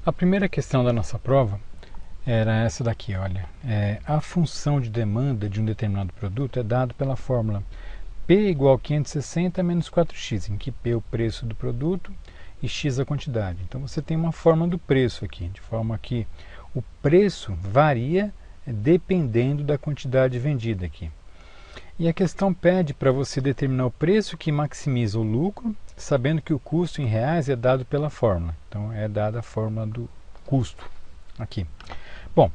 A primeira questão da nossa prova era essa daqui, olha. A função de demanda de um determinado produto é dada pela fórmula P igual a 560 menos 4x, em que P é o preço do produto e x a quantidade. Então você tem uma forma do preço aqui, de forma que o preço varia dependendo da quantidade vendida aqui. E a questão pede para você determinar o preço que maximiza o lucro, sabendo que o custo em reais é dado pela fórmula. Então é dada a fórmula do custo aqui. Bom,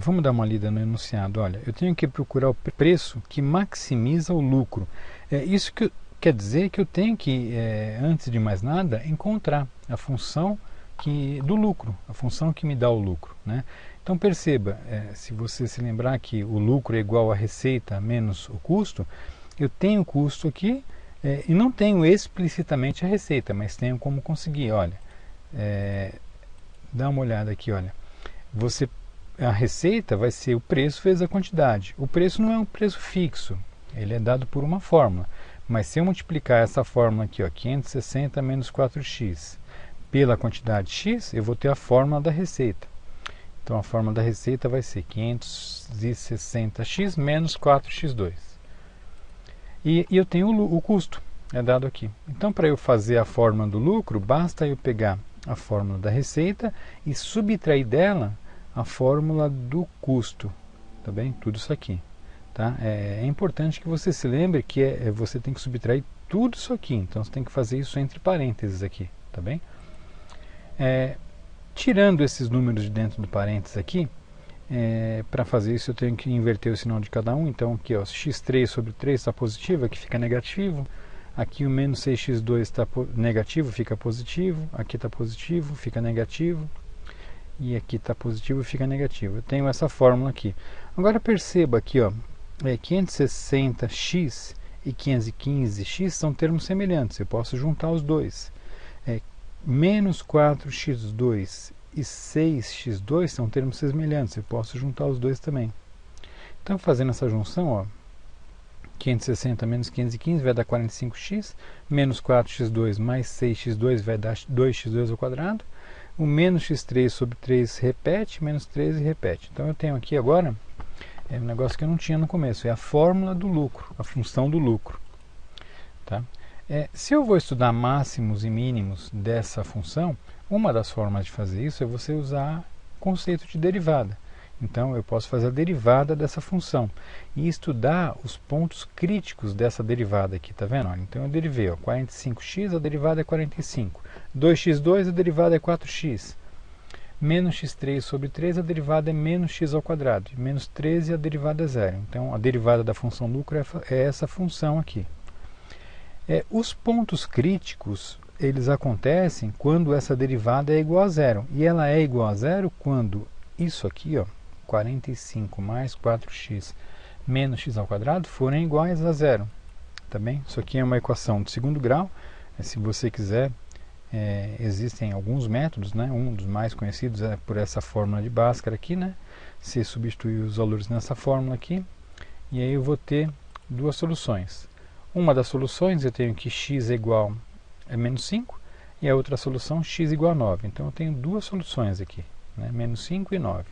vamos dar uma lida no enunciado. Olha, eu tenho que procurar o preço que maximiza o lucro. Isso que quer dizer que eu tenho que, antes de mais nada, encontrar a função do lucro, a função que me dá o lucro, né? Então perceba, se você se lembrar que o lucro é igual à receita menos o custo, eu tenho o custo aqui e não tenho explicitamente a receita, mas tenho como conseguir. Olha, dá uma olhada aqui, olha. A receita vai ser o preço vezes a quantidade. O preço não é um preço fixo, ele é dado por uma fórmula. Mas se eu multiplicar essa fórmula aqui, ó, 560 menos 4x, pela quantidade x, eu vou ter a fórmula da receita. Então a fórmula da receita vai ser 560x menos 4x2. E eu tenho o custo, é dado aqui. Então para eu fazer a fórmula do lucro, basta eu pegar a fórmula da receita e subtrair dela a fórmula do custo. Tá bem? Tudo isso aqui. Tá? É importante que você se lembre que você tem que subtrair tudo isso aqui. Então você tem que fazer isso entre parênteses aqui. Tá bem? Tirando esses números de dentro do parênteses aqui, para fazer isso eu tenho que inverter o sinal de cada um. Então aqui, ó, x3 sobre 3 está positivo, aqui fica negativo. Aqui o menos 6x2 está negativo, fica positivo. Aqui está positivo, fica negativo. E aqui está positivo, fica negativo. Eu tenho essa fórmula aqui. Agora perceba aqui, ó, 560x e 515x são termos semelhantes. Eu posso juntar os dois. Menos 4x2 e 6x2 são termos semelhantes, eu posso juntar os dois também. Então, fazendo essa junção, ó, 560 menos 515 vai dar 45x, menos 4x2 mais 6x2 vai dar 2x2 ao quadrado, o menos x3 sobre 3 repete, menos 13 repete. Então, eu tenho aqui agora um negócio que eu não tinha no começo, é a fórmula do lucro, a função do lucro. Tá? Se eu vou estudar máximos e mínimos dessa função, uma das formas de fazer isso é você usar o conceito de derivada. Então, eu posso fazer a derivada dessa função e estudar os pontos críticos dessa derivada aqui, tá vendo? Olha, então, eu derivei, ó, 45x, a derivada é 45. 2x2, a derivada é 4x. Menos x3 sobre 3, a derivada é menos x ao quadrado. E menos 13, a derivada é zero. Então, a derivada da função lucro é essa função aqui. Os pontos críticos, eles acontecem quando essa derivada é igual a zero. E ela é igual a zero quando isso aqui, ó, 45 mais 4x menos x ao quadrado, forem iguais a zero. Tá bem? Isso aqui é uma equação de segundo grau. Se você quiser, existem alguns métodos, né? Um dos mais conhecidos é por essa fórmula de Bhaskara aqui, né? Você substitui os valores nessa fórmula aqui, e aí eu vou ter duas soluções. Uma das soluções eu tenho que x é igual a menos 5 e a outra solução x igual a 9. Então eu tenho duas soluções aqui, né? Menos 5 e 9.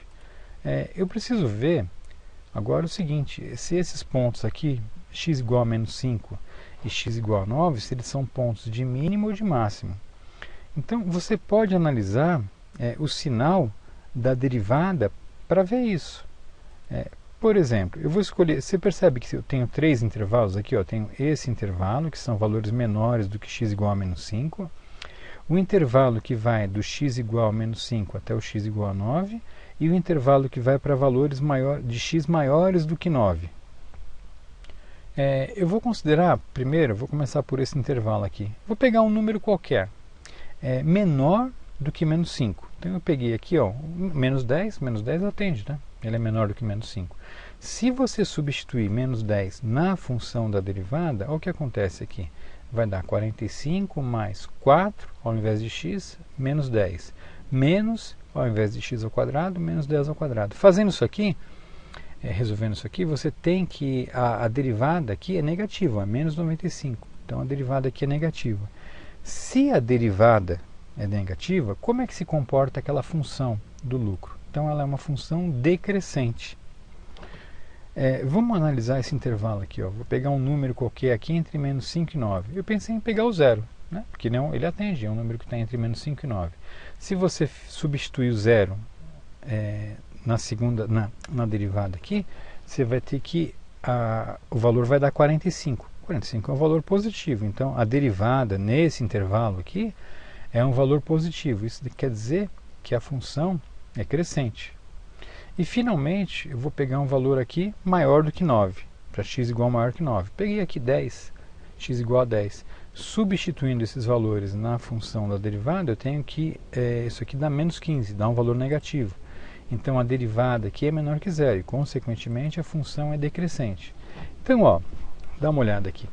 Eu preciso ver agora o seguinte, se esses pontos aqui, x igual a menos 5 e x igual a 9, se eles são pontos de mínimo ou de máximo. Então você pode analisar o sinal da derivada para ver isso. Por exemplo, eu vou escolher, você percebe que eu tenho três intervalos aqui, ó, tenho esse intervalo, que são valores menores do que x igual a menos 5, o intervalo que vai do x igual a menos 5 até o x igual a 9, e o intervalo que vai para valores de x maiores do que 9. Eu vou considerar, primeiro, vou começar por esse intervalo aqui. Vou pegar um número qualquer, menor do que menos 5. Então eu peguei aqui, ó, menos 10 atende, né? Ele é menor do que menos 5. Se você substituir menos 10 na função da derivada, olha o que acontece aqui. Vai dar 45 mais 4, ao invés de x, menos 10. Menos, ao invés de x ao quadrado, menos 10 ao quadrado. Fazendo isso aqui, resolvendo isso aqui, você tem que a derivada aqui é negativa, é menos 95. Então a derivada aqui é negativa. Se a derivada é negativa, como é que se comporta aquela função do lucro? Então ela é uma função decrescente. Vamos analisar esse intervalo aqui. Vou pegar um número qualquer aqui entre menos 5 e 9. Eu pensei em pegar o zero, né? Porque não, ele atende, é um número que está entre menos 5 e 9. Se você substituir o zero na derivada aqui, você vai ter que o valor vai dar 45. 45 é um valor positivo, então a derivada nesse intervalo aqui é um valor positivo. Isso quer dizer que a função é crescente. E finalmente eu vou pegar um valor aqui maior do que 9, para x igual a maior que 9. Peguei aqui 10, x igual a 10. Substituindo esses valores na função da derivada, eu tenho que isso aqui dá menos 15, dá um valor negativo. Então a derivada aqui é menor que zero e, consequentemente, a função é decrescente. Então, dá uma olhada aqui.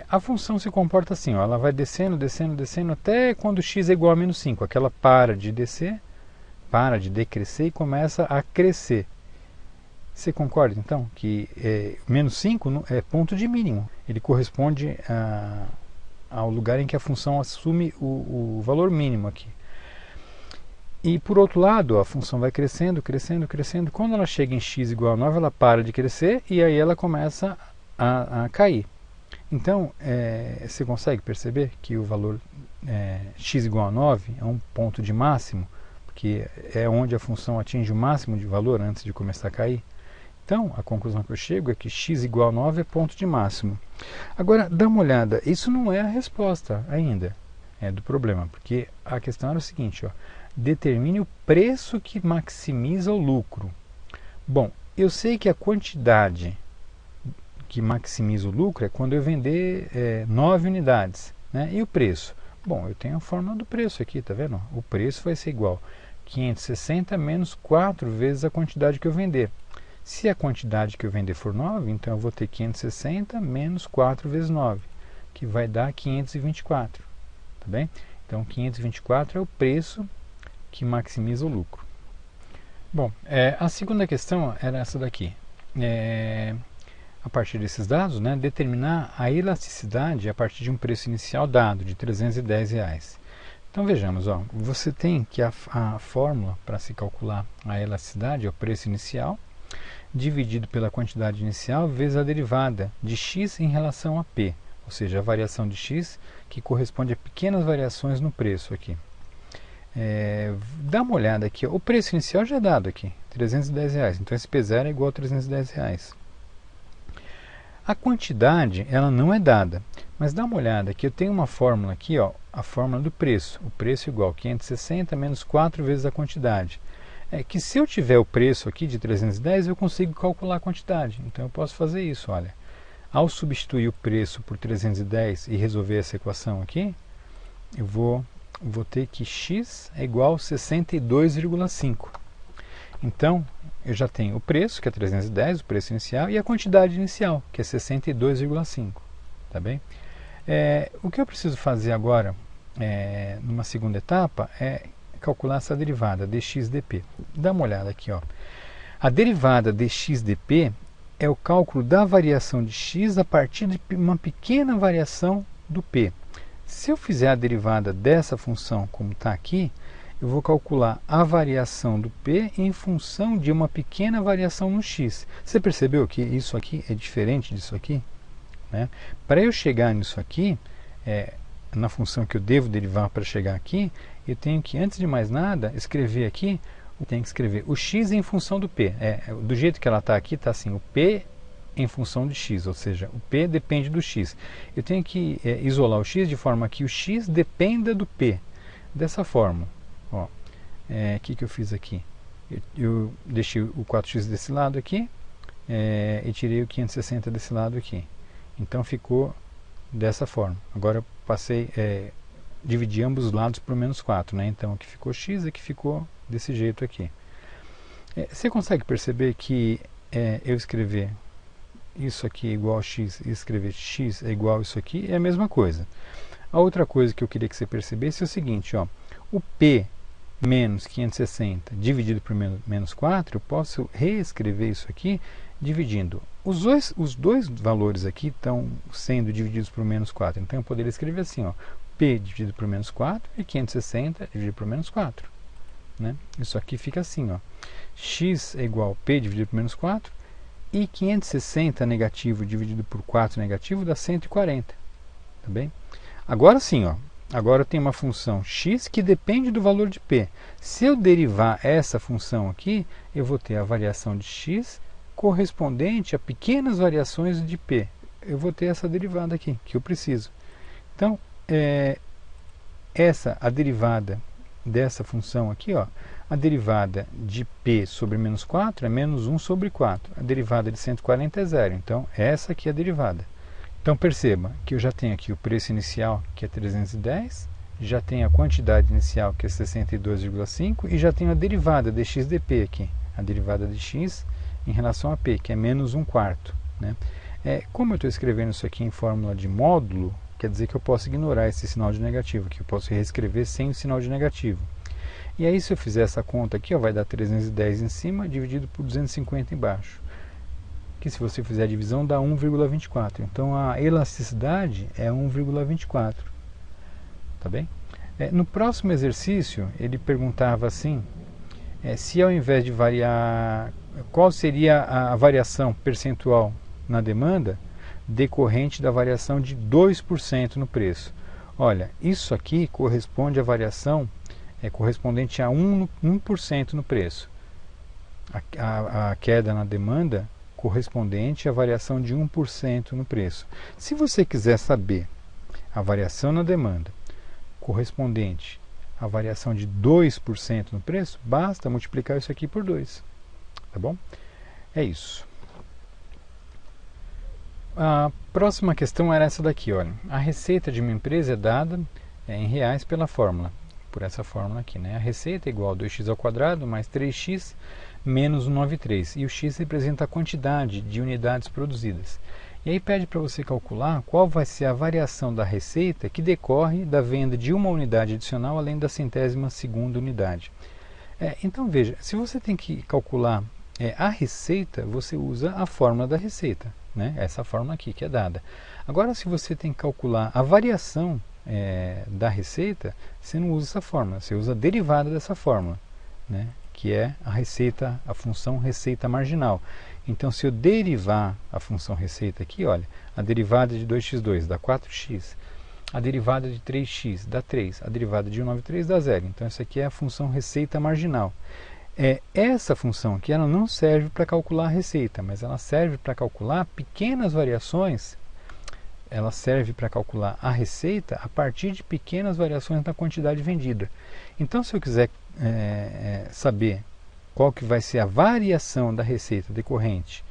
A função se comporta assim, ela vai descendo, descendo, descendo, até quando x é igual a menos 5. Aquela para de descer, para de decrescer e começa a crescer. Você concorda, então, que menos 5 é ponto de mínimo. Ele corresponde ao lugar em que a função assume o valor mínimo aqui. E, por outro lado, a função vai crescendo, crescendo, crescendo. Quando ela chega em x igual a 9, ela para de crescer e aí ela começa a cair. Então, você consegue perceber que o valor x igual a 9 é um ponto de máximo, porque é onde a função atinge o máximo de valor antes de começar a cair. Então, a conclusão que eu chego é que x igual a 9 é ponto de máximo. Agora, dá uma olhada, isso não é a resposta ainda do problema, porque a questão era o seguinte, determine o preço que maximiza o lucro. Bom, eu sei que a quantidade que maximiza o lucro é quando eu vender 9 unidades, né? E o preço? Bom, eu tenho a fórmula do preço aqui, tá vendo? O preço vai ser igual a 560 menos 4 vezes a quantidade que eu vender. Se a quantidade que eu vender for 9, então eu vou ter 560 menos 4 vezes 9, que vai dar 524, tá bem? Então 524 é o preço que maximiza o lucro. Bom, a segunda questão era essa daqui. A partir desses dados, determinar a elasticidade a partir de um preço inicial dado, de R$310. Então vejamos, você tem que a fórmula para se calcular a elasticidade é o preço inicial, dividido pela quantidade inicial, vezes a derivada de x em relação a p, ou seja, a variação de x que corresponde a pequenas variações no preço aqui. Dá uma olhada aqui, o preço inicial já é dado aqui, R$310, então esse P0 é igual a R$310. A quantidade, ela não é dada, mas dá uma olhada aqui, eu tenho uma fórmula aqui, a fórmula do preço. O preço é igual a 560 menos 4 vezes a quantidade. Que se eu tiver o preço aqui de 310, eu consigo calcular a quantidade. Então eu posso fazer isso, olha. Ao substituir o preço por 310 e resolver essa equação aqui, eu vou ter que x é igual a 62,5. Então, eu já tenho o preço, que é 310, o preço inicial, e a quantidade inicial, que é 62,5. Tá bem? O que eu preciso fazer agora, numa segunda etapa, é calcular essa derivada, dx dp. Dá uma olhada aqui. A derivada dx dp é o cálculo da variação de x a partir de uma pequena variação do p. Se eu fizer a derivada dessa função, como está aqui, eu vou calcular a variação do p em função de uma pequena variação no x. Você percebeu que isso aqui é diferente disso aqui? Para eu chegar nisso aqui, na função que eu devo derivar para chegar aqui, eu tenho que, antes de mais nada, escrever aqui, eu tenho que escrever o x em função do p. Do jeito que ela está aqui, está assim, o p em função de x, ou seja, o p depende do x. Eu tenho que isolar o x de forma que o x dependa do p. Dessa forma, o que eu fiz aqui? Eu deixei o 4x desse lado aqui e tirei o 560 desse lado aqui. Então ficou dessa forma. Agora eu passei, dividi ambos os lados por menos 4. Então aqui ficou x e aqui ficou desse jeito aqui. Você consegue perceber que eu escrever isso aqui é igual a x e escrever x é igual a isso aqui é a mesma coisa. A outra coisa que eu queria que você percebesse é o seguinte, o p menos 560 dividido por menos 4, eu posso reescrever isso aqui dividindo. Os dois valores aqui estão sendo divididos por menos 4, então eu poderia escrever assim, P dividido por menos 4 e 560 dividido por menos 4. Né? Isso aqui fica assim, ó. X é igual a P dividido por menos 4 e 560 negativo dividido por 4 negativo dá 140. Tá bem? Agora sim, ó. Agora eu tenho uma função x que depende do valor de P. Se eu derivar essa função aqui, eu vou ter a variação de x correspondente a pequenas variações de P. Eu vou ter essa derivada aqui, que eu preciso. Então, a derivada dessa função aqui, ó, a derivada de P sobre menos 4 é menos 1 sobre 4. A derivada de 140 é zero. Então, essa aqui é a derivada. Então, perceba que eu já tenho aqui o preço inicial, que é 310, já tenho a quantidade inicial, que é 62,5, e já tenho a derivada de x de P aqui, a derivada de x em relação a P, que é menos 1/4. Né? Como eu estou escrevendo isso aqui em fórmula de módulo, quer dizer que eu posso ignorar esse sinal de negativo, que eu posso reescrever sem o sinal de negativo. E aí, se eu fizer essa conta aqui, ó, vai dar 310 em cima, dividido por 250 embaixo. Que se você fizer a divisão, dá 1,24. Então, a elasticidade é 1,24. Tá bem? No próximo exercício, ele perguntava assim, se ao invés de variar, qual seria a variação percentual na demanda decorrente da variação de 2% no preço. Olha, isso aqui corresponde à variação correspondente a 1% no preço. A queda na demanda correspondente à variação de 1% no preço. Se você quiser saber a variação na demanda correspondente à variação de 2% no preço, basta multiplicar isso aqui por 2. Tá bom? É isso. A próxima questão era essa daqui, olha. A receita de uma empresa é dada em reais pela fórmula, por essa fórmula aqui, né? A receita é igual a 2x² mais 3x menos 193. E o x representa a quantidade de unidades produzidas. E aí pede para você calcular qual vai ser a variação da receita que decorre da venda de uma unidade adicional além da 100ª unidade. Então veja, se você tem que calcular a receita, você usa a fórmula da receita, né? Essa fórmula aqui que é dada. Agora, se você tem que calcular a variação da receita, você não usa essa fórmula, você usa a derivada dessa fórmula, né? Que é a função receita marginal. Então, se eu derivar a função receita aqui, olha, a derivada de 2x2 dá 4x, a derivada de 3x dá 3, a derivada de 193 dá 0. Então, essa aqui é a função receita marginal. Essa função aqui ela não serve para calcular a receita, mas ela serve para calcular pequenas variações. Ela serve para calcular a receita a partir de pequenas variações na quantidade vendida. Então, se eu quiser saber qual que vai ser a variação da receita decorrente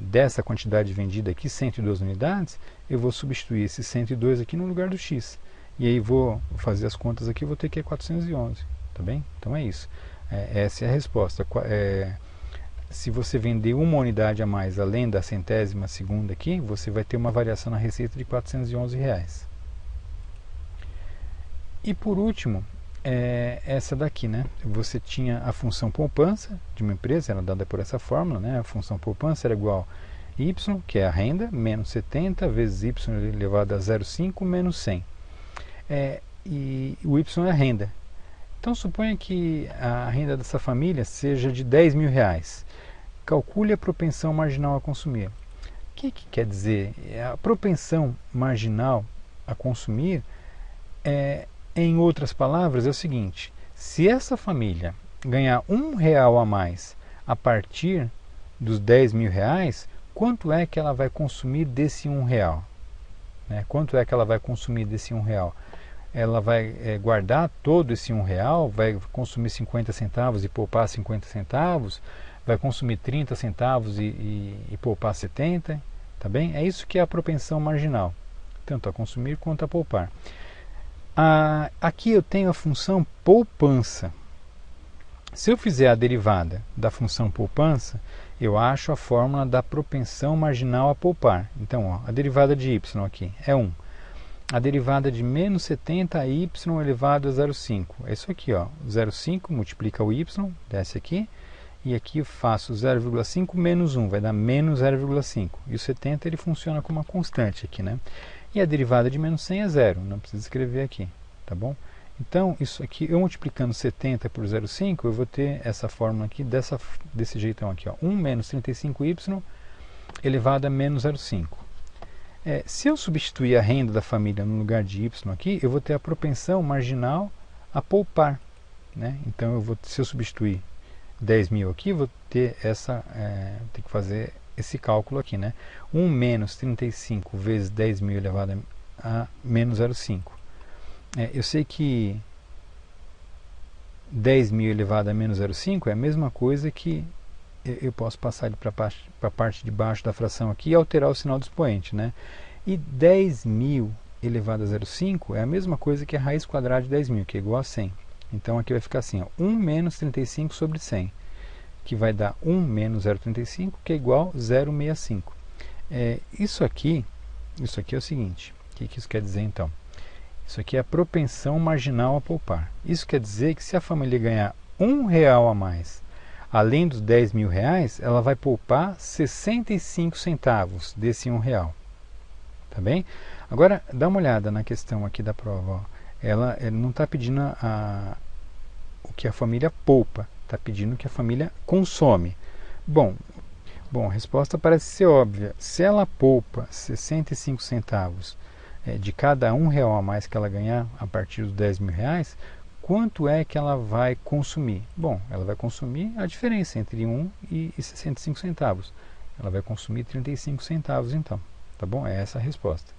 dessa quantidade vendida aqui, 102 unidades, eu vou substituir esse 102 aqui no lugar do x. E aí vou fazer as contas aqui, vou ter que 411. Tá bem? Então é isso. Essa é a resposta. Se você vender uma unidade a mais além da 100ª aqui, você vai ter uma variação na receita de R$411. E por último, essa daqui, né? Você tinha a função poupança de uma empresa, era dada por essa fórmula, né? A função poupança era igual a y, que é a renda, menos 70 vezes y elevado a 0,5 menos 100. E o y é a renda. Então, suponha que a renda dessa família seja de R$10.000. Calcule a propensão marginal a consumir. O que quer dizer? A propensão marginal a consumir, em outras palavras, é o seguinte: se essa família ganhar R$1 a mais a partir dos R$10.000, quanto é que ela vai consumir desse R$1? Né? Quanto é que ela vai consumir desse R$1? Ela vai guardar todo esse R$1, vai consumir 50 centavos e poupar 50 centavos, vai consumir 30 centavos e poupar 70, tá bem? É isso que é a propensão marginal, tanto a consumir quanto a poupar. Aqui eu tenho a função poupança. Se eu fizer a derivada da função poupança, eu acho a fórmula da propensão marginal a poupar. Então, ó, a derivada de y aqui é 1. A derivada de menos 70 y elevado a 0,5. É isso aqui, ó. 0,5 multiplica o y, desce aqui. E aqui eu faço 0,5 menos 1, vai dar menos 0,5. E o 70 ele funciona como uma constante aqui, né? E a derivada de menos 100 é zero, não precisa escrever aqui, tá bom? Então, isso aqui, eu multiplicando 70 por 0,5, eu vou ter essa fórmula aqui, desse jeitão aqui, ó, 1 menos 35y elevado a menos 0,5. Se eu substituir a renda da família no lugar de y aqui, eu vou ter a propensão marginal a poupar, né? Então, se eu substituir 10 mil aqui, vou ter ter que fazer esse cálculo aqui, né? 1 menos 35 vezes 10 mil elevado a menos 0,5. Eu sei que 10 mil elevado a menos 0,5 é a mesma coisa que eu posso passar ele para a parte de baixo da fração aqui e alterar o sinal do expoente, né? E 10 mil elevado a 0,5 é a mesma coisa que a raiz quadrada de 10 mil, que é igual a 100. Então aqui vai ficar assim, ó, 1 menos 35 sobre 100, que vai dar 1 menos 0,35, que é igual a 0,65. Isso aqui é o seguinte, o que isso quer dizer então? Isso aqui é a propensão marginal a poupar. Isso quer dizer que se a família ganhar R$1 a mais, além dos 10 mil reais, ela vai poupar 65 centavos desse R$1. Tá bem? Agora, dá uma olhada na questão aqui da prova. Ó. Ela não está pedindo o que a família poupa, está pedindo o que a família consome. Bom, a resposta parece ser óbvia. Se ela poupa 65 centavos de cada R$1 a mais que ela ganhar a partir dos 10 mil reais, quanto é que ela vai consumir? Bom, ela vai consumir a diferença entre 1 e 65 centavos. Ela vai consumir 35 centavos então. Tá bom? É essa a resposta.